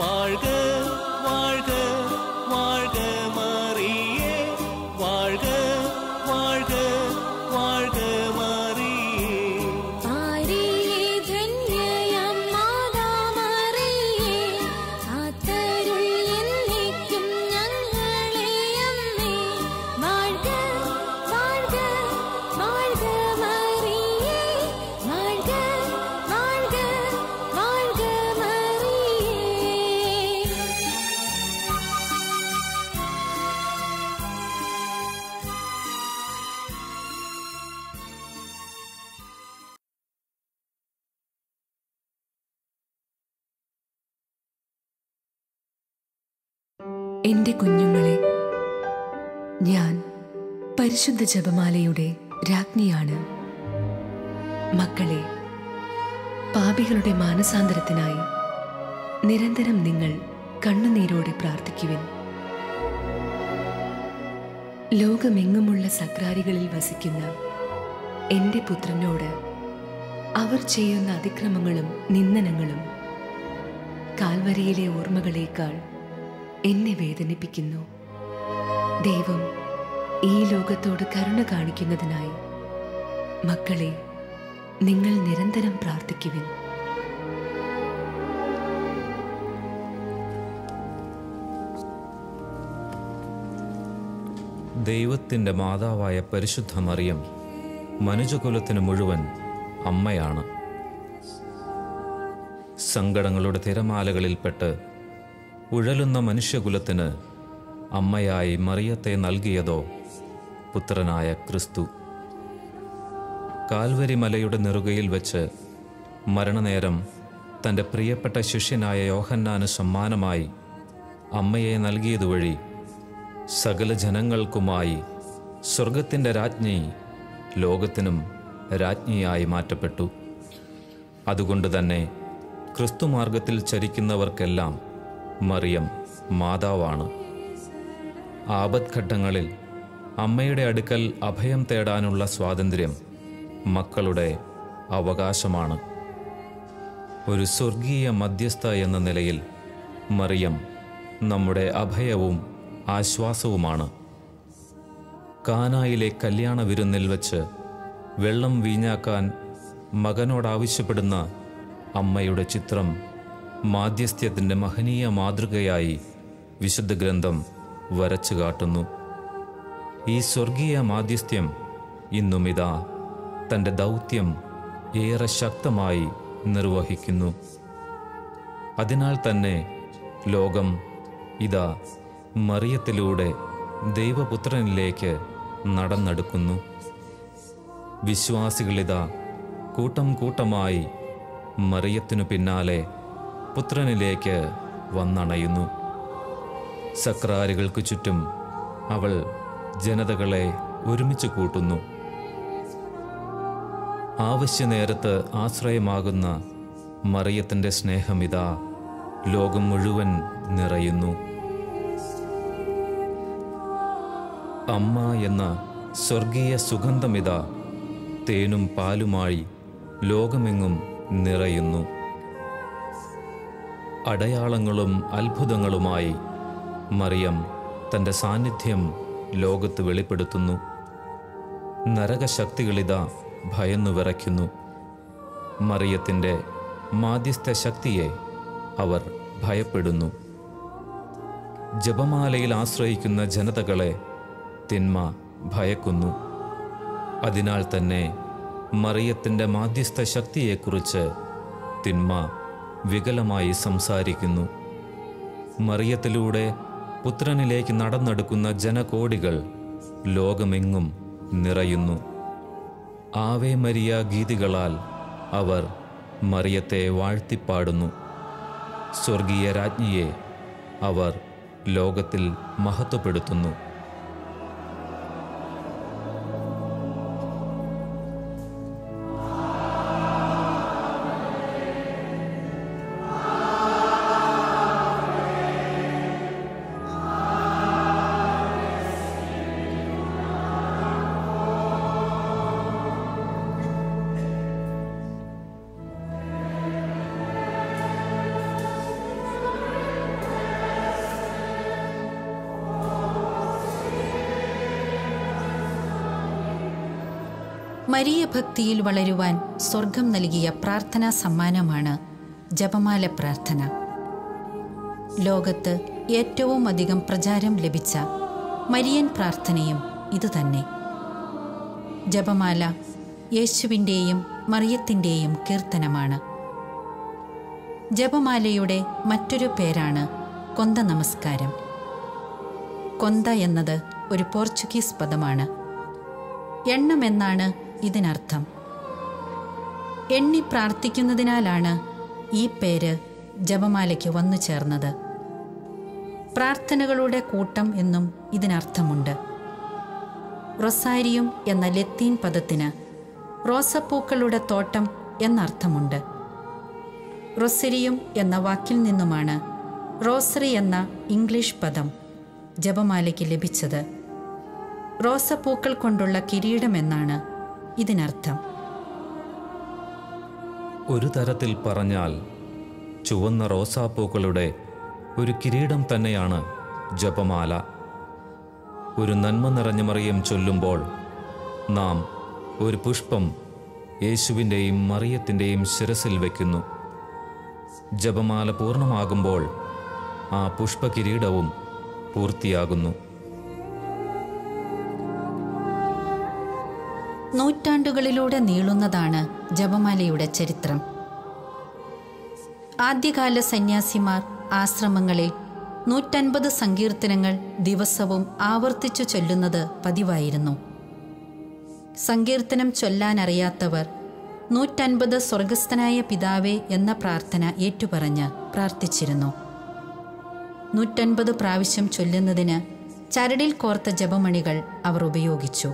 வாழ்க வாழ்க வாழ்க மரியே, வாழ்க வாழ்க வாழ்க மரியே. ആരിയേ ധന്യയാം മാതാ മറിയേ, കാത്തരുൾ എന്നേക്കും ഞങ്ങളെ അമ്മേ. വാഴ്ക വാഴ്ക വാഴ്ക മറിയേ, വാഴ്ക വാഴ്ക വാഴ്ക മറിയേ. എന്റെ കുഞ്ഞുങ്ങളെ, ഞാൻ പരിശുദ്ധ ജപമാലയുടെ രാജ്ഞിയാണ്. മക്കളെ, പാപികളുടെ മാനസാന്തരത്തിനായി നിരന്തരം നിങ്ങൾ കണ്ണുനീരോടെ പ്രാർത്ഥിക്കുവിൻ. ലോകമെങ്ങുമുള്ള സക്രാരികളിൽ വസിക്കുന്ന എന്റെ പുത്രനോട് അവർ ചെയ്യുന്ന അതിക്രമങ്ങളും നിന്ദനങ്ങളും കാൽവരിയിലെ ഓർമ്മകളേക്കാൾ എന്നെ വേദനിപ്പിക്കുന്നു. ദൈവം ഈ ലോകത്തോട് കരുണ കാണിക്കുന്നതിനായി മക്കളെ, നിങ്ങൾ നിരന്തരം പ്രാർത്ഥിക്കുവിൻ. ദൈവത്തിൻ്റെ മാതാവായ പരിശുദ്ധ മറിയം മനുജകുലത്തിന് മുഴുവൻ അമ്മയാണ്. സങ്കടങ്ങളുടെ തിരമാലകളിൽപ്പെട്ട് ഉഴലുന്ന മനുഷ്യകുലത്തിന് അമ്മയായി മറിയത്തെ നൽകിയതോ പുത്രനായ ക്രിസ്തു. കാൽവരി മലയുടെ നെറുകയിൽ വെച്ച് മരണനേരം തൻ്റെ പ്രിയപ്പെട്ട ശിഷ്യനായ യോഹന്നാന് സമ്മാനമായി അമ്മയെ നൽകിയതുവഴി സകല ജനങ്ങൾക്കുമായി സ്വർഗത്തിൻ്റെ രാജ്ഞി ലോകത്തിനും രാജ്ഞിയായി മാറ്റപ്പെട്ടു. അതുകൊണ്ട് തന്നെ ക്രിസ്തുമാർഗത്തിൽ ചരിക്കുന്നവർക്കെല്ലാം മറിയം മാതാവാണ്. ആപത്ഘട്ടങ്ങളിൽ അമ്മയുടെ അടുക്കൽ അഭയം തേടാനുള്ള സ്വാതന്ത്ര്യം മക്കളുടെ അവകാശമാണ്. ഒരു സ്വർഗീയ മധ്യസ്ഥ എന്ന നിലയിൽ മറിയം നമ്മുടെ അഭയവും ആശ്വാസവുമാണ്. കാനായിലെ കല്യാണ വിരുന്നിൽ വച്ച് വെള്ളം വീഞ്ഞാക്കാൻ മകനോടാവശ്യപ്പെടുന്ന അമ്മയുടെ ചിത്രം മാധ്യസ്ഥ്യത്തിൻ്റെ മഹനീയ മാതൃകയായി വിശുദ്ധ ഗ്രന്ഥം വരച്ചു കാട്ടുന്നു. ഈ സ്വർഗീയ മാധ്യസ്ഥ്യം ഇന്നുമിതാ തൻ്റെ ദൗത്യം ഏറെ ശക്തമായി നിർവഹിക്കുന്നു. അതിനാൽ തന്നെ ലോകം ഇതാ മറിയത്തിലൂടെ ദൈവപുത്രനിലേക്ക് നടന്നെടുക്കുന്നു. വിശ്വാസികളിതാ കൂട്ടം കൂട്ടമായി മറിയത്തിനു പിന്നാലെ പുത്രനിലേക്ക് വന്നണയുന്നു. സക്രാരികൾക്ക് ചുറ്റും അവൾ ജനതകളെ ഒരുമിച്ച് കൂട്ടുന്നു. ആവശ്യനേരത്ത് ആശ്രയമാകുന്ന മറിയത്തിൻ്റെ സ്നേഹമിതാ ലോകം മുഴുവൻ നിറയുന്നു. അമ്മ എന്ന സ്വർഗീയ സുഗന്ധമിതാ തേനും പാലുമായി ലോകമെങ്ങും നിറയുന്നു. അടയാളങ്ങളും അത്ഭുതങ്ങളുമായി മറിയം തൻ്റെ സാന്നിധ്യം ലോകത്ത് വെളിപ്പെടുത്തുന്നു. നരകശക്തികളിതാ ഭയന്നു വിറയ്ക്കുന്നു. മറിയത്തിൻ്റെ മാധ്യസ്ഥ ശക്തിയെ അവർ ഭയപ്പെടുന്നു. ജപമാലയിൽ ആശ്രയിക്കുന്ന ജനതകളെ തിന്മ ഭയക്കുന്നു. അതിനാൽ തന്നെ മറിയത്തിൻ്റെ മാധ്യസ്ഥ ശക്തിയെക്കുറിച്ച് തിന്മ വികലമായി സംസാരിക്കുന്നു. മറിയത്തിലൂടെ പുത്രനിലേക്ക് നടന്നെടുക്കുന്ന ജനകോടികൾ ലോകമെങ്ങും നിറയുന്നു. ആവേ മരിയ ഗീതികളാൽ അവർ മറിയത്തെ വാഴ്ത്തിപ്പാടുന്നു. സ്വർഗീയ രാജ്ഞിയെ അവർ ലോകത്തിൽ മഹത്വപ്പെടുത്തുന്നു. മരിയ ഭക്തിയിൽ വളരുവാൻ സ്വർഗം നൽകിയ പ്രാർത്ഥനാ സമ്മാനമാണ് ജപമാല പ്രാർത്ഥന. ലോകത്ത് ഏറ്റവും അധികം പ്രചാരം ലഭിച്ച മരിയൻ പ്രാർത്ഥനയും ഇതുതന്നെ. ജപമാല യേശുവിൻ്റെയും മറിയത്തിൻ്റെയും കീർത്തനമാണ്. ജപമാലയുടെ മറ്റൊരു പേരാണ് കൊന്ത നമസ്കാരം. കൊന്ത എന്നത് ഒരു പോർച്ചുഗീസ് പദമാണ്. എണ്ണം എന്നാണ് ഇതിനർത്ഥം. എണ്ണി പ്രാർത്ഥിക്കുന്നതിനാലാണ് ഈ പേര് ജപമാലയ്ക്ക് വന്നു ചേർന്നത്. പ്രാർത്ഥനകളുടെ കൂട്ടം എന്നും ഇതിനർത്ഥമുണ്ട്. റൊസാരിയും എന്ന ലത്തീൻ പദത്തിന് റോസപ്പൂക്കളുടെ തോട്ടം എന്നർത്ഥമുണ്ട്. റൊസരിയും എന്ന വാക്കിൽ നിന്നുമാണ് റോസറി എന്ന ഇംഗ്ലീഷ് പദം ജപമാലയ്ക്ക് ലഭിച്ചത്. റോസപ്പൂക്കൾ കൊണ്ടുള്ള കിരീടമെന്നാണ് ഇതിനർത്ഥം. ഒരു തരത്തിൽ പറഞ്ഞാൽ ചുവന്ന റോസാപ്പൂക്കളുടെ ഒരു കിരീടം തന്നെയാണ് ജപമാല. ഒരു നന്മ നിറഞ്ഞ മറിയം ചൊല്ലുമ്പോൾ നാം ഒരു പുഷ്പം യേശുവിൻ്റെയും മറിയത്തിൻ്റെയും ശിരസിൽ വയ്ക്കുന്നു. ജപമാല പൂർണ്ണമാകുമ്പോൾ ആ പുഷ്പകിരീടവും പൂർത്തിയാകുന്നു. നൂറ്റാണ്ടുകളിലൂടെ നീളുന്നതാണ് ജപമാലയുടെ ചരിത്രം. ആദ്യകാല സന്യാസിമാർ ആശ്രമങ്ങളിൽ 150 സങ്കീർത്തനങ്ങൾ ദിവസവും ആവർത്തിച്ചു ചൊല്ലുന്നത് പതിവായിരുന്നു. സങ്കീർത്തനം ചൊല്ലാനറിയാത്തവർ 150 സ്വർഗസ്ഥനായ പിതാവേ എന്ന പ്രാർത്ഥന ഏറ്റുപറഞ്ഞ് പ്രാർത്ഥിച്ചിരുന്നു. 150 പ്രാവശ്യം ചൊല്ലുന്നതിന് ചരടിൽ കോർത്ത ജപമണികൾ അവർ ഉപയോഗിച്ചു.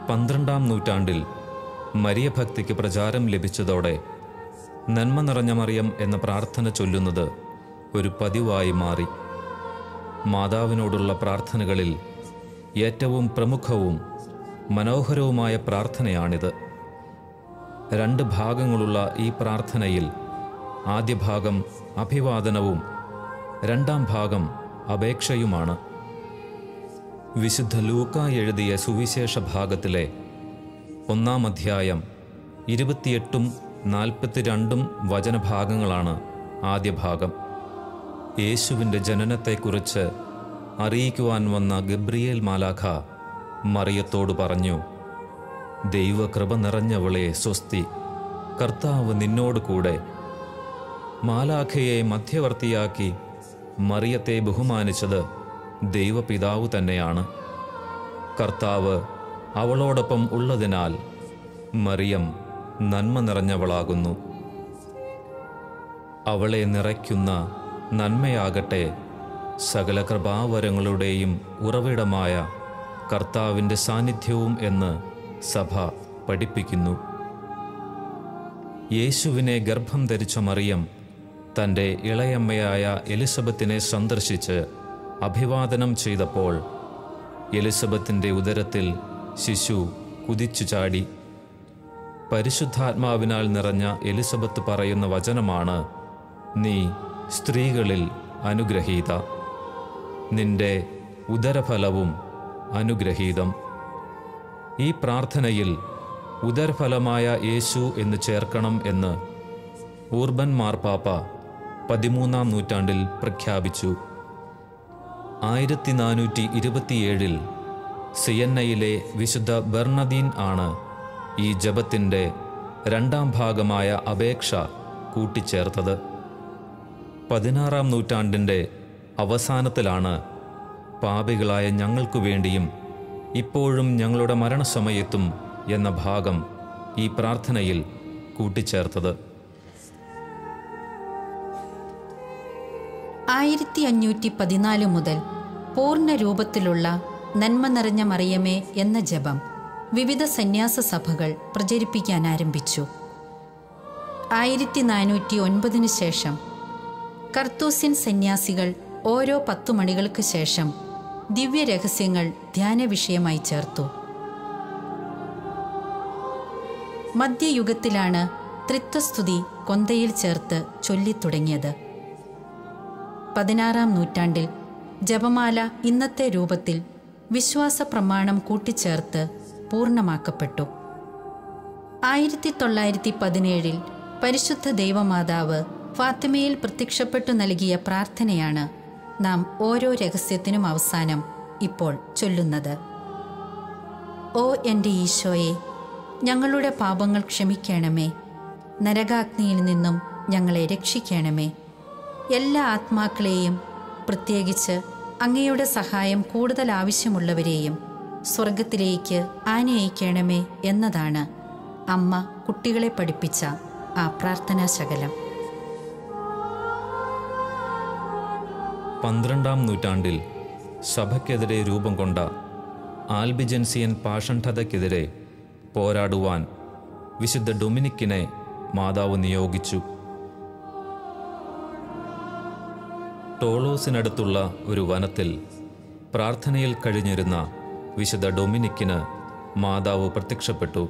12-ാം നൂറ്റാണ്ടിൽ മരിയഭക്തിക്ക് പ്രചാരം ലഭിച്ചതോടെ നന്മ നിറഞ്ഞ മറിയം എന്ന പ്രാർത്ഥന ചൊല്ലുന്നത് ഒരു പതിവായി മാറി. മാതാവിനോടുള്ള പ്രാർത്ഥനകളിൽ ഏറ്റവും പ്രമുഖവും മനോഹരവുമായ പ്രാർത്ഥനയാണിത്. 2 ഭാഗങ്ങളുള്ള ഈ പ്രാർത്ഥനയിൽ ആദ്യ ഭാഗം അഭിവാദനവും 2-ാം ഭാഗം അപേക്ഷയുമാണ്. വിശുദ്ധ ലൂക്ക എഴുതിയ സുവിശേഷ ഭാഗത്തിലെ 1-ാം അധ്യായം 28-42 വചനഭാഗങ്ങളാണ് ആദ്യ ഭാഗം. യേശുവിൻ്റെ ജനനത്തെക്കുറിച്ച് അറിയിക്കുവാൻ വന്ന ഗബ്രിയേൽ മാലാഖ മറിയത്തോട് പറഞ്ഞു, ദൈവകൃപ നിറഞ്ഞവളെ സ്വസ്തി, കർത്താവ് നിന്നോട് കൂടെ. മാലാഖയെ മധ്യവർത്തിയാക്കി മറിയത്തെ ബഹുമാനിച്ചത് ദൈവപിതാവ് തന്നെയാണ്. കർത്താവ് അവളോടൊപ്പം ഉള്ളതിനാൽ മറിയം നന്മ നിറഞ്ഞവളാകുന്നു. അവളെ നിറയ്ക്കുന്ന നന്മയാകട്ടെ സകല കൃപാവരങ്ങളുടെയും ഉറവിടമായ കർത്താവിൻ്റെ സാന്നിധ്യവും എന്ന് സഭ പഠിപ്പിക്കുന്നു. യേശുവിനെ ഗർഭം ധരിച്ച മറിയം തൻ്റെ ഇളയമ്മയായ എലിസബത്തിനെ സന്ദർശിച്ച് അഭിവാദനം ചെയ്തപ്പോൾ എലിസബത്തിൻ്റെ ഉദരത്തിൽ ശിശു കുതിച്ചു ചാടി. പരിശുദ്ധാത്മാവിനാൽ നിറഞ്ഞ എലിസബത്ത് പറയുന്ന വചനമാണ്, നീ സ്ത്രീകളിൽ അനുഗ്രഹീത, നിന്റെ ഉദരഫലവും അനുഗ്രഹീതം. ഈ പ്രാർത്ഥനയിൽ ഉദരഫലമായ യേശു എന്ന് ചേർക്കണം എന്ന് ഊർബൻ മാർപ്പാപ്പ 13-ാം നൂറ്റാണ്ടിൽ പ്രഖ്യാപിച്ചു. 1427 സിയന്നയിലെ വിശുദ്ധ ബെർണദീൻ ആണ് ഈ ജപത്തിൻ്റെ 2-ാം ഭാഗമായ അപേക്ഷ കൂട്ടിച്ചേർത്തത്. 16-ാം നൂറ്റാണ്ടിൻ്റെ അവസാനത്തിലാണ് പാപികളായ ഞങ്ങൾക്കു വേണ്ടിയും ഇപ്പോഴും ഞങ്ങളുടെ മരണസമയത്തും എന്ന ഭാഗം ഈ പ്രാർത്ഥനയിൽ കൂട്ടിച്ചേർത്തത്. 1514 മുതൽ പൂർണ്ണ രൂപത്തിലുള്ള നന്മ നിറഞ്ഞ മറിയമേ എന്ന ജപം വിവിധ സന്യാസ സഭകൾ പ്രചരിപ്പിക്കാൻ ആരംഭിച്ചു. 1409 ശേഷം കർത്തൂസ്യൻ സന്യാസികൾ ഓരോ 10 മണികൾക്ക് ശേഷം ദിവ്യരഹസ്യങ്ങൾ ധ്യാന വിഷയമായി ചേർത്തു. മധ്യയുഗത്തിലാണ് ത്രിത്വസ്തുതി കൊന്തയിൽ ചേർത്ത് ചൊല്ലിത്തുടങ്ങിയത്. 16-ാം നൂറ്റാണ്ടിൽ ജപമാല ഇന്നത്തെ രൂപത്തിൽ വിശ്വാസ പ്രമാണം കൂട്ടിച്ചേർത്ത് പൂർണ്ണമാക്കപ്പെട്ടു. 1917 പരിശുദ്ധ ദൈവമാതാവ് ഫാത്തിമയിൽ പ്രത്യക്ഷപ്പെട്ടു നൽകിയ പ്രാർത്ഥനയാണ് നാം ഓരോ രഹസ്യത്തിനും അവസാനം ഇപ്പോൾ ചൊല്ലുന്നത്. ഓ എൻ്റെ ഈശോയെ, ഞങ്ങളുടെ പാപങ്ങൾ ക്ഷമിക്കണമേ, നരകാഗ്നിയിൽ നിന്നും ഞങ്ങളെ രക്ഷിക്കണമേ, എല്ലാ ആത്മാക്കളെയും പ്രത്യേകിച്ച് അങ്ങയുടെ സഹായം കൂടുതൽ ആവശ്യമുള്ളവരെയും സ്വർഗത്തിലേക്ക് ആനയിക്കണമേ എന്നതാണ് അമ്മ കുട്ടികളെ പഠിപ്പിച്ച ആ പ്രാർത്ഥനാശകലം. 12-ാം നൂറ്റാണ്ടിൽ സഭയ്ക്കെതിരെ രൂപം കൊണ്ട ആൽബിജൻസിയൻ പാഷണ്ഡതയ്ക്കെതിരെ പോരാടുവാൻ വിശുദ്ധ ഡൊമിനിക്കിനെ മാതാവ് നിയോഗിച്ചു. ടോളോസിനടുത്തുള്ള ഒരു വനത്തിൽ പ്രാർത്ഥനയിൽ കഴിഞ്ഞിരുന്ന വിശുദ്ധ ഡൊമിനിക്കിന് മാതാവ് പ്രത്യക്ഷപ്പെട്ടു.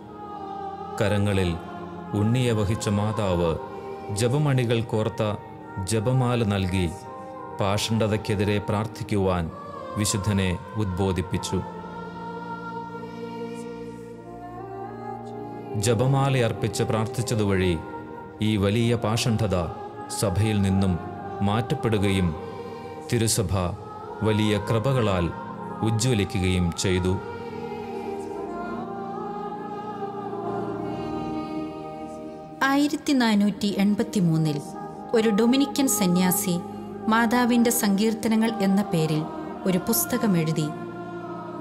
കരങ്ങളിൽ ഉണ്ണിയെ വഹിച്ച മാതാവ് ജപമണികൾ കോർത്ത ജപമാല നൽകി പാഷണ്ഡതയ്ക്കെതിരെ പ്രാർത്ഥിക്കുവാൻ വിശുദ്ധനെ ഉദ്ബോധിപ്പിച്ചു. ജപമാലയർപ്പിച്ച് പ്രാർത്ഥിച്ചതുവഴി ഈ വലിയ പാഷണ്ഡത സഭയിൽ നിന്നും മാറ്റപ്പെടുകയും തിരുസഭ വലിയ കൃപകളാൽ ഉജ്ജ്വലിക്കുകയും ചെയ്തു. 1483 ഒരു ഡൊമിനിക്കൻ സന്യാസി മാതാവിൻ്റെ സങ്കീർത്തനങ്ങൾ എന്ന പേരിൽ ഒരു പുസ്തകം എഴുതി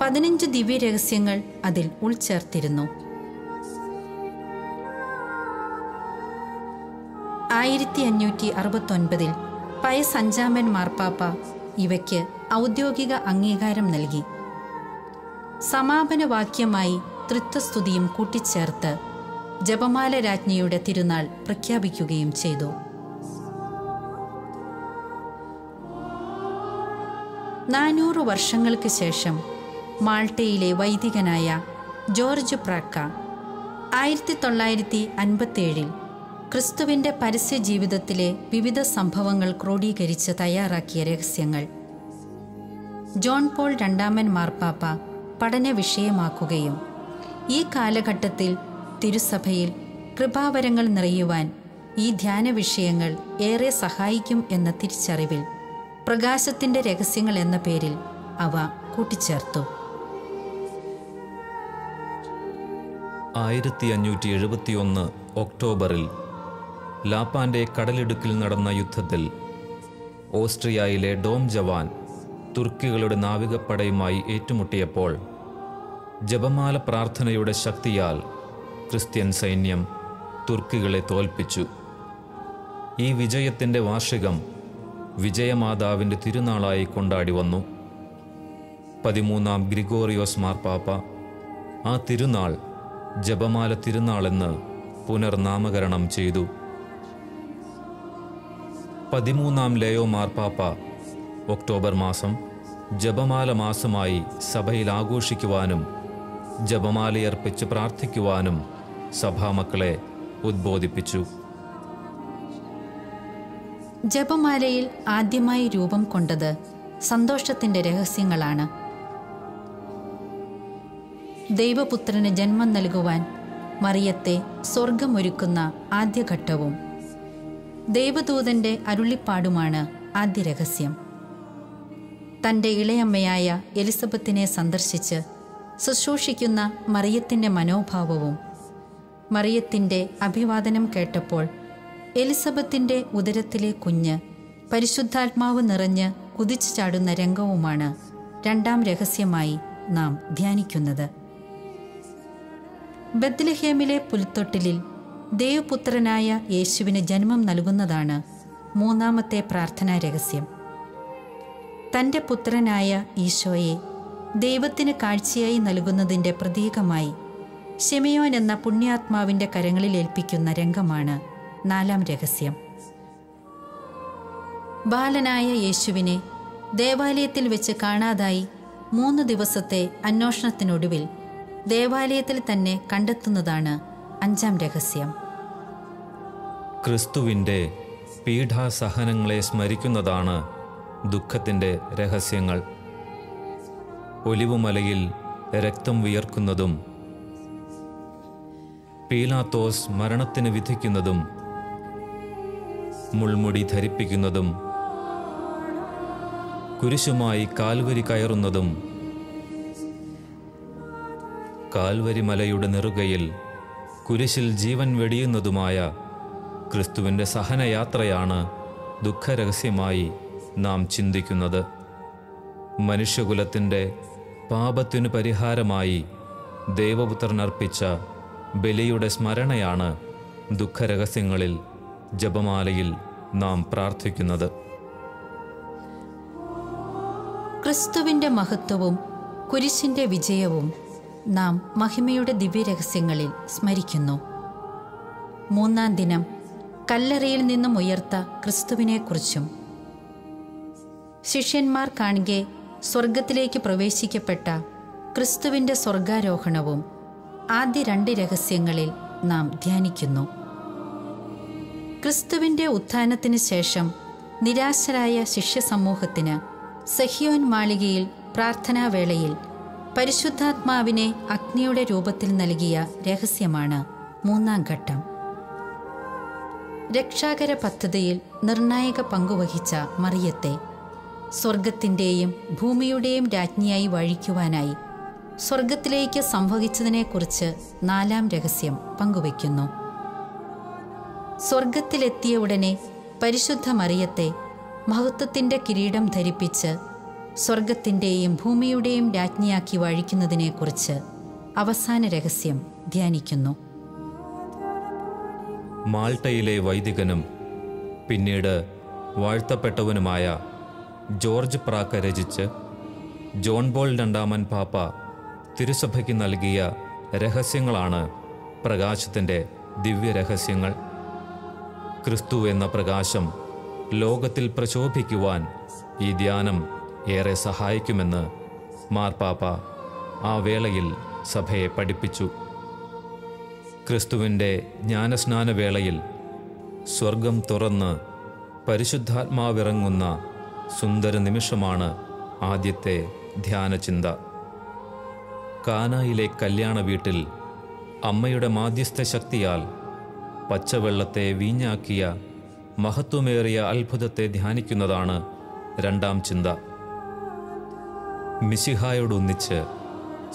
15 ദിവ്യരഹസ്യങ്ങൾ അതിൽ ഉൾച്ചേർത്തിരുന്നു. 1569 പയസ് അഞ്ചാമൻ മാർപ്പാപ്പ ഇവയ്ക്ക് ഔദ്യോഗിക അംഗീകാരം നൽകി. സമാപന വാക്യമായി തൃത്വസ്തുതിയും കൂട്ടിച്ചേർത്ത് ജപമാല രാജ്ഞിയുടെ തിരുനാൾ പ്രഖ്യാപിക്കുകയും ചെയ്തു. 400 വർഷങ്ങൾക്ക് ശേഷം മാൾട്ടയിലെ വൈദികനായ ജോർജ് പ്രാക്ക 1957 ക്രിസ്തുവിൻ്റെ പരസ്യ ജീവിതത്തിലെ വിവിധ സംഭവങ്ങൾ ക്രോഡീകരിച്ച് തയ്യാറാക്കിയ രഹസ്യങ്ങൾ ജോൺ പോൾ രണ്ടാമൻ മാർപ്പാപ്പ പഠന വിഷയമാക്കുകയും ഈ കാലഘട്ടത്തിൽ തിരുസഭയിൽ കൃപാവരങ്ങൾ നിറയുവാൻ ഈ ധ്യാന വിഷയങ്ങൾ ഏറെ സഹായിക്കും എന്ന തിരിച്ചറിവിൽ പ്രകാശത്തിൻ്റെ രഹസ്യങ്ങൾ എന്ന പേരിൽ അവ കൂട്ടിച്ചേർത്തു. 1571 ഒക്ടോബറിൽ ലാപ്പാൻ്റെ കടലിടുക്കിൽ നടന്ന യുദ്ധത്തിൽ ഓസ്ട്രിയയിലെ ഡോം ജവാൻ തുർക്കികളുടെ നാവികപ്പടയുമായി ഏറ്റുമുട്ടിയപ്പോൾ ജപമാല പ്രാർത്ഥനയുടെ ശക്തിയാൽ ക്രിസ്ത്യൻ സൈന്യം തുർക്കികളെ തോൽപ്പിച്ചു. ഈ വിജയത്തിൻ്റെ വാർഷികം വിജയമാതാവിൻ്റെ തിരുനാളായി കൊണ്ടാടി വന്നു. 13-ാം ഗ്രിഗോറിയോസ് മാർപ്പാപ്പ ആ തിരുനാൾ ജപമാല തിരുനാളെന്ന് പുനർനാമകരണം ചെയ്തു. 13-ാം ലയോ മാർപ്പാപ്പ ഒക്ടോബർ മാസം ജപമാല മാസമായി സഭയിൽ ആഘോഷിക്കുവാനും ജപമാലയർപ്പിച്ച് പ്രാർത്ഥിക്കുവാനും സഭാമക്കളെ ഉദ്ബോധിപ്പിച്ചു. ജപമാലയിൽ ആദ്യമായി രൂപം കൊണ്ടത് സന്തോഷത്തിൻ്റെ രഹസ്യങ്ങളാണ്. ദൈവപുത്രന് ജന്മം നൽകുവാൻ മറിയത്തെ സ്വർഗമൊരുക്കുന്ന ആദ്യഘട്ടവും ദൈവദൂതൻ്റെ അരുളിപ്പാടുമാണ് ആദ്യ രഹസ്യം. തൻ്റെ ഇളയമ്മയായ എലിസബത്തിനെ സന്ദർശിച്ച് ശുശ്രൂഷിക്കുന്ന മറിയത്തിൻ്റെ മനോഭാവവും മറിയത്തിൻ്റെ അഭിവാദനം കേട്ടപ്പോൾ എലിസബത്തിൻ്റെ ഉദരത്തിലെ കുഞ്ഞ് പരിശുദ്ധാത്മാവ് നിറഞ്ഞ് കുതിച്ചു ചാടുന്ന രംഗവുമാണ് രണ്ടാം രഹസ്യമായി നാം ധ്യാനിക്കുന്നത്. ബത്ലഹേമിലെ പുൽത്തൊട്ടിലിൽ ദൈവപുത്രനായ യേശുവിന് ജന്മം നൽകുന്നതാണ് മൂന്നാമത്തെ പ്രാർത്ഥനാ രഹസ്യം. തൻ്റെ പുത്രനായ ഈശോയെ ദൈവത്തിന് കാഴ്ചയായി നൽകുന്നതിൻ്റെ പ്രതീകമായി ശിമയോൻ എന്ന പുണ്യാത്മാവിൻ്റെ കരങ്ങളിൽ ഏൽപ്പിക്കുന്ന രംഗമാണ് നാലാം രഹസ്യം. ബാലനായ യേശുവിനെ ദേവാലയത്തിൽ വെച്ച് കാണാതായി 3 ദിവസത്തെ അന്വേഷണത്തിനൊടുവിൽ ദേവാലയത്തിൽ തന്നെ കണ്ടെത്തുന്നതാണ് അഞ്ചാം രഹസ്യം. ക്രിസ്തുവിൻ്റെ പീഡാസഹനങ്ങളെ സ്മരിക്കുന്നതാണ് ദുഃഖത്തിൻ്റെ രഹസ്യങ്ങൾ. ഒലിവുമലയിൽ രക്തം വിയർക്കുന്നതും പീലാത്തോസ് മരണത്തിന് വിധിക്കുന്നതും മുൾമുടി ധരിപ്പിക്കുന്നതും കുരിശുമായി കാൽവരി കയറുന്നതും കാൽവരി മലയുടെ നെറുകയിൽ കുരിശിൽ ജീവൻ വെടിയുന്നതുമായ ക്രിസ്തുവിൻ്റെ സഹനയാത്രയാണ് ദുഃഖരഹസ്യമായി നാം ചിന്തിക്കുന്നത്. മനുഷ്യകുലത്തിൻ്റെ പാപത്തിനു പരിഹാരമായി ദൈവപുത്രൻ അർപ്പിച്ച ബലിയുടെ സ്മരണയാണ് ദുഃഖരഹസ്യങ്ങളിൽ ജപമാലയിൽ നാം പ്രാർത്ഥിക്കുന്നത്. ക്രിസ്തുവിൻ്റെ മഹത്വവും കുരിശിൻ്റെ വിജയവും നാം മഹിമയുടെ ദിവ്യരഹസ്യങ്ങളിൽ സ്മരിക്കുന്നു. മൂന്നാം ദിനം കല്ലറയിൽ നിന്നും ഉയർത്ത ക്രിസ്തുവിനെക്കുറിച്ചും ശിഷ്യന്മാർ കാണുകെ സ്വർഗത്തിലേക്ക് പ്രവേശിക്കപ്പെട്ട ക്രിസ്തുവിൻ്റെ സ്വർഗാരോഹണവും ആദ്യ 2 രഹസ്യങ്ങളിൽ നാം ധ്യാനിക്കുന്നു. ക്രിസ്തുവിൻ്റെ ഉത്ഥാനത്തിന് ശേഷം നിരാശരായ ശിഷ്യസമൂഹത്തിന് സഹ്യോൻ മാളികയിൽ പ്രാർത്ഥനാവേളയിൽ പരിശുദ്ധാത്മാവിനെ അഗ്നിയുടെ രൂപത്തിൽ നൽകിയ രഹസ്യമാണ് 3-ാം ഘട്ടം. രക്ഷാകര പദ്ധതിയിൽ നിർണായക പങ്കുവഹിച്ച മറിയത്തെ സ്വർഗത്തിൻ്റെയും ഭൂമിയുടെയും രാജ്ഞിയായി വഴിക്കുവാനായി സ്വർഗത്തിലേക്ക് സംഭവിച്ചതിനെക്കുറിച്ച് 4-ാം രഹസ്യം പങ്കുവയ്ക്കുന്നു. സ്വർഗത്തിലെത്തിയ ഉടനെ പരിശുദ്ധ മറിയത്തെ മഹത്വത്തിൻ്റെ കിരീടം ധരിപ്പിച്ച് സ്വർഗത്തിൻ്റെയും ഭൂമിയുടെയും രാജ്ഞിയാക്കി വഴിക്കുന്നതിനെക്കുറിച്ച് അവസാന രഹസ്യം ധ്യാനിക്കുന്നു. മാൾട്ടയിലെ വൈദികനും പിന്നീട് വാഴ്ത്തപ്പെട്ടവനുമായ ജോർജ് പ്രാക്ക രചിച്ച് ജോൺ പോൾ 2-ാമൻ പാപ്പ തിരുസഭയ്ക്ക് നൽകിയ രഹസ്യങ്ങളാണ് പ്രകാശത്തിൻ്റെ ദിവ്യരഹസ്യങ്ങൾ. ക്രിസ്തു എന്ന പ്രകാശം ലോകത്തിൽ പ്രശോഭിക്കുവാൻ ഈ ധ്യാനം ഏറെ സഹായിക്കുമെന്ന് മാർപ്പാപ്പ ആ വേളയിൽ സഭയെ പഠിപ്പിച്ചു. ക്രിസ്തുവിൻ്റെ ജ്ഞാനസ്നാനവേളയിൽ സ്വർഗം തുറന്ന് പരിശുദ്ധാത്മാവിറങ്ങുന്ന സുന്ദര നിമിഷമാണ് ആദ്യത്തെ ധ്യാനചിന്ത. കാനായിലെ കല്യാണ വീട്ടിൽ അമ്മയുടെ മാധ്യസ്ഥ ശക്തിയാൽ പച്ചവെള്ളത്തെ വീഞ്ഞാക്കിയ മഹത്വമേറിയ അത്ഭുതത്തെ ധ്യാനിക്കുന്നതാണ് 2-ാം ചിന്ത. മിശിഹായോടൊന്നിച്ച്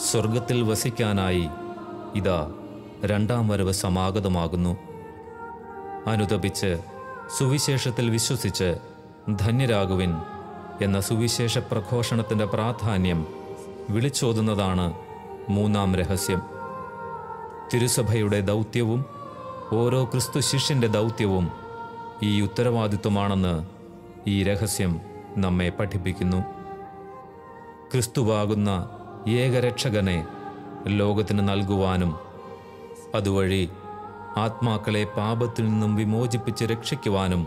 സ്വർഗത്തിൽ വസിക്കാനായി ഇതാ 2-ാം വരവ് സമാഗതമാകുന്നു. അനുതപിച്ച് സുവിശേഷത്തിൽ വിശ്വസിച്ച് ധന്യരാകുവിൻ എന്ന സുവിശേഷ പ്രഘോഷണത്തിൻ്റെ പ്രാധാന്യം വിളിച്ചോതുന്നതാണ് 3-ാം രഹസ്യം. തിരുസഭയുടെ ദൗത്യവും ഓരോ ക്രിസ്തു ശിഷ്യൻ്റെ ദൗത്യവും ഈ ഉത്തരവാദിത്വമാണെന്ന് ഈ രഹസ്യം നമ്മെ പഠിപ്പിക്കുന്നു. ക്രിസ്തുവാകുന്ന ഏകരക്ഷകനെ ലോകത്തിന് നൽകുവാനും അതുവഴി ആത്മാക്കളെ പാപത്തിൽ നിന്നും വിമോചിപ്പിച്ച് രക്ഷിക്കുവാനും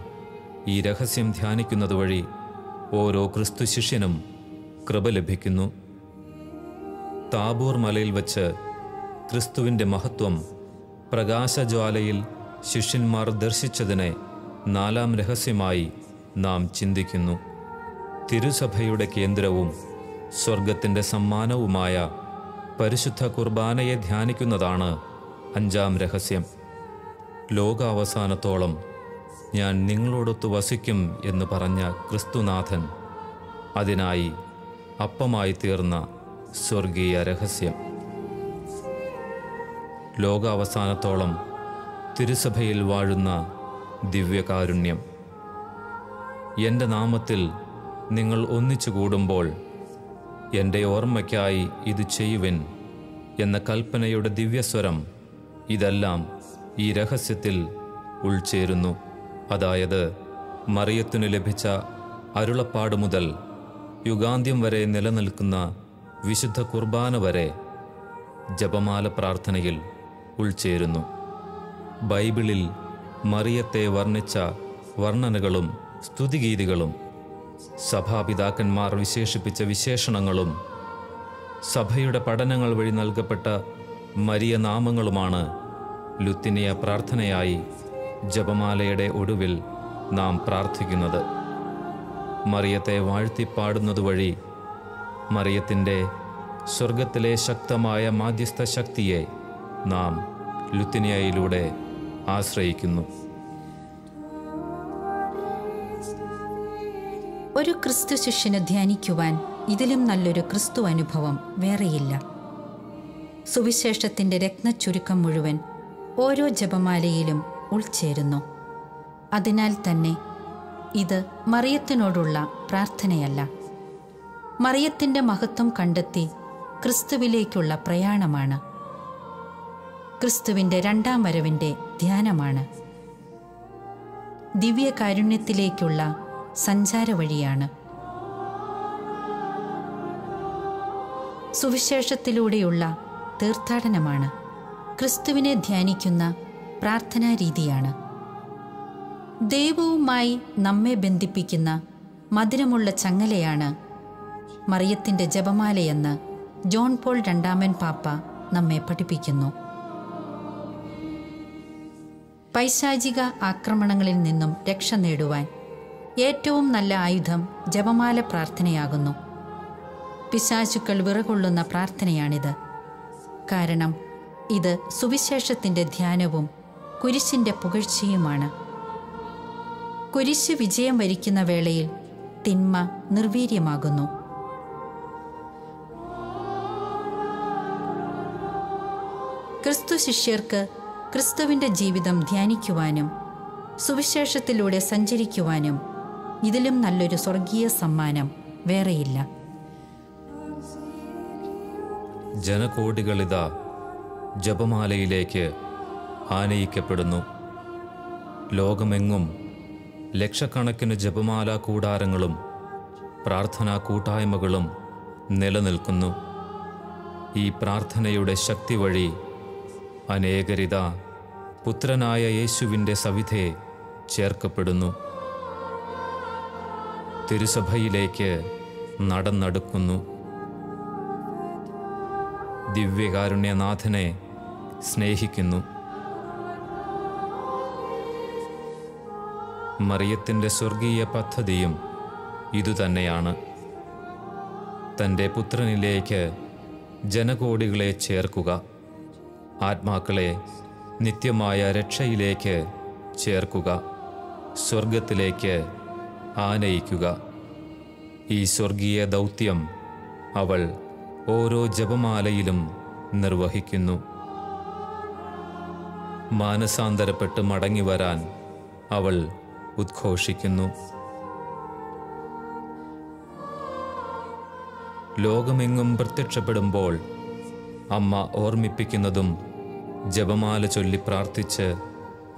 ഈ രഹസ്യം ധ്യാനിക്കുന്നത് വഴി ഓരോ ക്രിസ്തു ശിഷ്യനും കൃപ ലഭിക്കുന്നു. താബോർ മലയിൽ വച്ച് ക്രിസ്തുവിൻ്റെ മഹത്വം പ്രകാശജ്വാലയിൽ ശിഷ്യന്മാർ ദർശിച്ചതിനെ 4-ാം രഹസ്യമായി നാം ചിന്തിക്കുന്നു. തിരുസഭയുടെ കേന്ദ്രവും സ്വർഗത്തിൻ്റെ സമ്മാനവുമായ പരിശുദ്ധ കുർബാനയെ ധ്യാനിക്കുന്നതാണ് 5-ാം രഹസ്യം. ലോകാവസാനത്തോളം ഞാൻ നിങ്ങളോടൊത്ത് വസിക്കും എന്ന് പറഞ്ഞ ക്രിസ്തുനാഥൻ അതിനായി അപ്പമായി തീർന്ന സ്വർഗീയ രഹസ്യം. ലോകാവസാനത്തോളം തിരുസഭയിൽ വാഴുന്ന ദിവ്യകാരുണ്യം. എൻ്റെ നാമത്തിൽ നിങ്ങൾ ഒന്നിച്ചു കൂടുമ്പോൾ എൻ്റെ ഓർമ്മയ്ക്കായി ഇത് ചെയ്യുവിൻ എന്ന കൽപ്പനയുടെ ദിവ്യസ്വരം ഇതെല്ലാം ഈ രഹസ്യത്തിൽ ഉൾച്ചേരുന്നു. അതായത് മറിയത്തിനു ലഭിച്ച അരുളപ്പാട് മുതൽ യുഗാന്ത്യം വരെ നിലനിൽക്കുന്ന വിശുദ്ധ കുർബാന വരെ ജപമാല പ്രാർത്ഥനയിൽ ഉൾച്ചേരുന്നു. ബൈബിളിൽ മറിയത്തെ വർണ്ണിച്ച വർണ്ണനകളും സ്തുതിഗീതികളും സഭാപിതാക്കന്മാർ വിശേഷിപ്പിച്ച വിശേഷണങ്ങളും സഭയുടെ പഠനങ്ങൾ വഴി നൽകപ്പെട്ട മരിയ നാമങ്ങളുമാണ് ലുത്തിനിയ പ്രാർത്ഥനയായി ജപമാലയുടെ ഒടുവിൽ നാം പ്രാർത്ഥിക്കുന്നത്. മറിയത്തെ വാഴ്ത്തിപ്പാടുന്നതുവഴി മറിയത്തിൻ്റെ സ്വർഗത്തിലെ ശക്തമായ മാധ്യസ്ഥ ശക്തിയെ നാം ലുത്തിനിയയിലൂടെ ആശ്രയിക്കുന്നു. ഒരു ക്രിസ്തു ശിഷ്യന് ധ്യാനിക്കുവാൻ ഇതിലും നല്ലൊരു ക്രിസ്തു അനുഭവം വേറെയില്ല. സുവിശേഷത്തിൻ്റെ രത്നച്ചുരുക്കം മുഴുവൻ ഓരോ ജപമാലയിലും ഉൾച്ചേരുന്നു. അതിനാൽ തന്നെ ഇത് മറിയത്തിനോടുള്ള പ്രാർത്ഥനയല്ല, മറിയത്തിൻ്റെ മഹത്വം കണ്ടെത്തി ക്രിസ്തുവിലേക്കുള്ള പ്രയാണമാണ്. ക്രിസ്തുവിൻ്റെ രണ്ടാം വരവിൻ്റെ ധ്യാനമാണ്. ദിവ്യകാരുണ്യത്തിലേക്കുള്ള സഞ്ചാര വഴിയാണ്. സുവിശേഷത്തിലൂടെയുള്ള തീർത്ഥാടനമാണ്. ക്രിസ്തുവിനെ ധ്യാനിക്കുന്ന പ്രാർത്ഥനാ രീതിയാണ്. ദൈവവുമായി നമ്മെ ബന്ധിപ്പിക്കുന്ന മധുരമുള്ള ചങ്ങലയാണ് മറിയത്തിൻ്റെ ജപമാലയെന്ന് ജോൺ പോൾ രണ്ടാമൻ പാപ്പ നമ്മെ പഠിപ്പിക്കുന്നു. പൈശാചിക ആക്രമണങ്ങളിൽ നിന്നും രക്ഷ നേടുവാൻ ഏറ്റവും നല്ല ആയുധം ജപമാല പ്രാർത്ഥനയാകുന്നു. പിശാചുക്കൾ വിറകൊള്ളുന്ന പ്രാർത്ഥനയാണിത്. കാരണം ഇത് സുവിശേഷത്തിൻ്റെ ധ്യാനവും കുരിശിൻ്റെ പുകഴ്ചയുമാണ്. കുരിശ് വിജയം വരിക്കുന്ന വേളയിൽ തിന്മ നിർവീര്യമാകുന്നു. ക്രിസ്തു ശിഷ്യർക്ക് ക്രിസ്തുവിൻ്റെ ജീവിതം ധ്യാനിക്കുവാനും സുവിശേഷത്തിലൂടെ സഞ്ചരിക്കുവാനും ഇതിലും നല്ലൊരു സ്വർഗീയ സമ്മാനം വേറെയില്ല. ജനകോടികളിതാ ജപമാലയിലേക്ക് ആനയിക്കപ്പെടുന്നു. ലോകമെങ്ങും ലക്ഷക്കണക്കിന് ജപമാല കൂടാരങ്ങളും പ്രാർത്ഥനാ കൂട്ടായ്മകളും നിലനിൽക്കുന്നു. ഈ പ്രാർത്ഥനയുടെ ശക്തി വഴി അനേകരിത പുത്രനായ യേശുവിൻ്റെ സവിധേ ചേർക്കപ്പെടുന്നു. തിരുസഭയിലേക്ക് നടന്നടുക്കുന്നു. ദിവ്യകാരുണ്യനാഥനെ സ്നേഹിക്കുന്നു. മറിയത്തിൻ്റെ സ്വർഗീയ പദ്ധതിയും ഇതുതന്നെയാണ്. തൻ്റെ പുത്രനിലേക്ക് ജനകോടികളെ ചേർക്കുക, ആത്മാക്കളെ നിത്യമായ രക്ഷയിലേക്ക് ചേർക്കുക, സ്വർഗത്തിലേക്ക് ആനയിക്കുക. ഈ സ്വർഗീയ ദൗത്യം അവൾ ഓരോ ജപമാലയിലും നിർവഹിക്കുന്നു. മാനസാന്തരപ്പെട്ട് മടങ്ങി വരാൻ അവൾ ഉദ്ഘോഷിക്കുന്നു. ലോകമെങ്ങും പ്രത്യക്ഷപ്പെടുമ്പോൾ അമ്മ ഓർമ്മിപ്പിക്കുന്നതും ജപമാല ചൊല്ലി പ്രാർത്ഥിച്ച്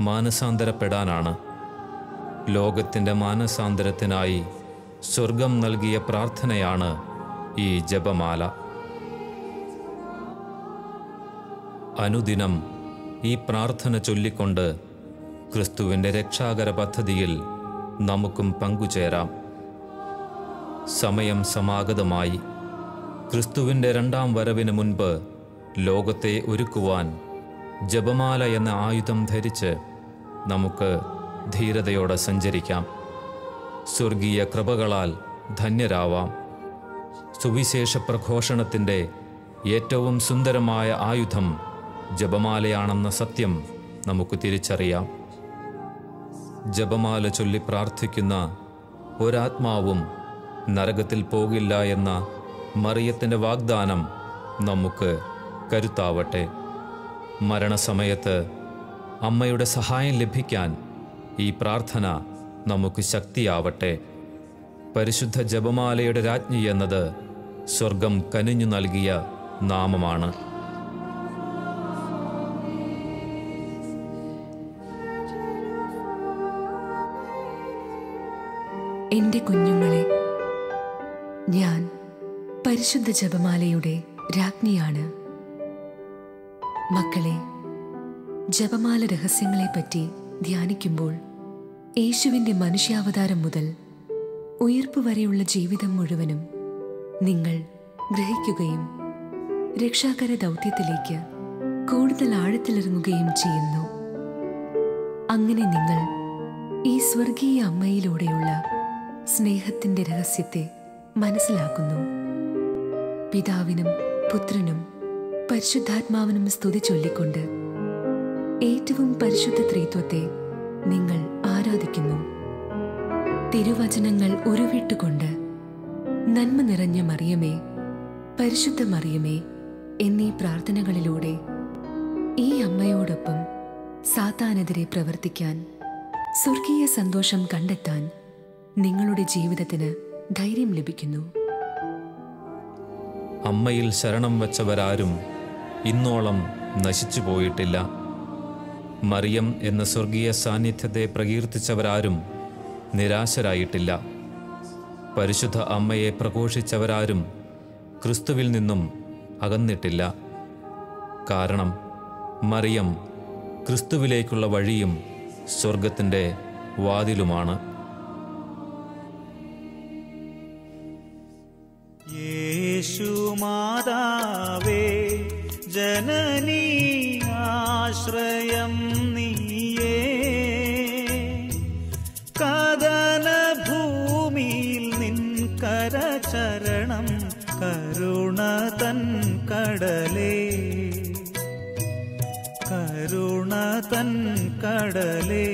മാനസാന്തരപ്പെടാനാണ്. ലോകത്തിൻ്റെ മാനസാന്തരത്തിനായി സ്വർഗം നൽകിയ പ്രാർത്ഥനയാണ് ഈ ജപമാല. അനുദിനം ഈ പ്രാർത്ഥന ചൊല്ലിക്കൊണ്ട് ക്രിസ്തുവിൻ്റെ രക്ഷാകര പദ്ധതിയിൽ നമുക്കും പങ്കുചേരാം. സമയം സമാഗതമായി. ക്രിസ്തുവിൻ്റെ രണ്ടാം വരവിന് മുൻപ് ലോകത്തെ ഒരുക്കുവാൻ ജപമാല എന്ന ആയുധം ധരിച്ച് നമുക്ക് ധീരതയോടെ സഞ്ചരിക്കാം. സ്വർഗീയ കൃപകളാൽ ധന്യരാവാം. സുവിശേഷ പ്രഘോഷണത്തിൻ്റെ ഏറ്റവും സുന്ദരമായ ആയുധം ജപമാലയാണെന്ന സത്യം നമുക്ക് തിരിച്ചറിയാം. ജപമാല ചൊല്ലി പ്രാർത്ഥിക്കുന്ന ഒരാത്മാവും നരകത്തിൽ പോകില്ല എന്ന മറിയത്തിൻ്റെ വാഗ്ദാനം നമുക്ക് കരുത്താവട്ടെ. മരണസമയത്ത് അമ്മയുടെ സഹായം ലഭിക്കാൻ ഈ പ്രാർത്ഥന നമുക്ക് ശക്തിയാവട്ടെ. പരിശുദ്ധ ജപമാലയുടെ രാജ്ഞി എന്നത് സ്വർഗം കനിഞ്ഞു നൽകിയ നാമമാണ്. എൻ്റെ കുഞ്ഞുങ്ങളെ, ഞാൻ പരിശുദ്ധ ജപമാലയുടെ രാജ്ഞിയാണ്. മക്കളെ, ജപമാല രഹസ്യങ്ങളെപ്പറ്റി ധ്യാനിക്കുമ്പോൾ യേശുവിൻ്റെ മനുഷ്യാവതാരം മുതൽ ഉയിർപ്പ് വരെയുള്ള ജീവിതം മുഴുവനും നിങ്ങൾ ഗ്രഹിക്കുകയും രക്ഷാകര ദൗത്യത്തിലേക്ക് കൂടുതൽ ആഴത്തിലിറങ്ങുകയും ചെയ്യുന്നു. അങ്ങനെ നിങ്ങൾ ഈ സ്വർഗീയ അമ്മയിലൂടെയുള്ള സ്നേഹത്തിൻ്റെ രഹസ്യത്തെ മനസ്സിലാക്കുന്നു. പിതാവിനും പുത്രനും പരിശുദ്ധാത്മാവിനും സ്തുതി ചൊല്ലിക്കൊണ്ട് ഏറ്റവും പരിശുദ്ധ ത്രിത്വത്തെ നിങ്ങൾ ആരാധിക്കുന്നു. തിരുവചനങ്ങൾ ഉരുവിട്ടുകൊണ്ട് നന്മ നിറഞ്ഞ മറിയമേ, പരിശുദ്ധ മറിയമേ എന്നീ പ്രാർത്ഥനകളിലൂടെ ഈ അമ്മയോടൊപ്പം സാത്താനെതിരെ പ്രവർത്തിക്കാൻ, സ്വർഗീയ സന്തോഷം കണ്ടെത്താൻ നിങ്ങളുടെ ജീവിതത്തിന് ധൈര്യം ലഭിക്കുന്നു. അമ്മയിൽ ശരണം വച്ചവരാരും ഇന്നോളം നശിച്ചു പോയിട്ടില്ല. മറിയം എന്ന സ്വർഗീയ സാന്നിധ്യത്തെ പ്രകീർത്തിച്ചവരാരും നിരാശരായിട്ടില്ല. പരിശുദ്ധ അമ്മയെ പ്രഘോഷിച്ചവരാരും ക്രിസ്തുവിൽ നിന്നും അകന്നിട്ടില്ല. കാരണം മറിയം ക്രിസ്തുവിലേക്കുള്ള വഴിയും സ്വർഗത്തിൻ്റെ വാതിലുമാണ്. യേശുമാതാവേ ജനനീ ആശ്രയം നീയേ, കദന ഭൂമിയിൽ നിൻ കരചരണം കരുണ തൻ കടലേ, കരുണ തൻ കടലേ.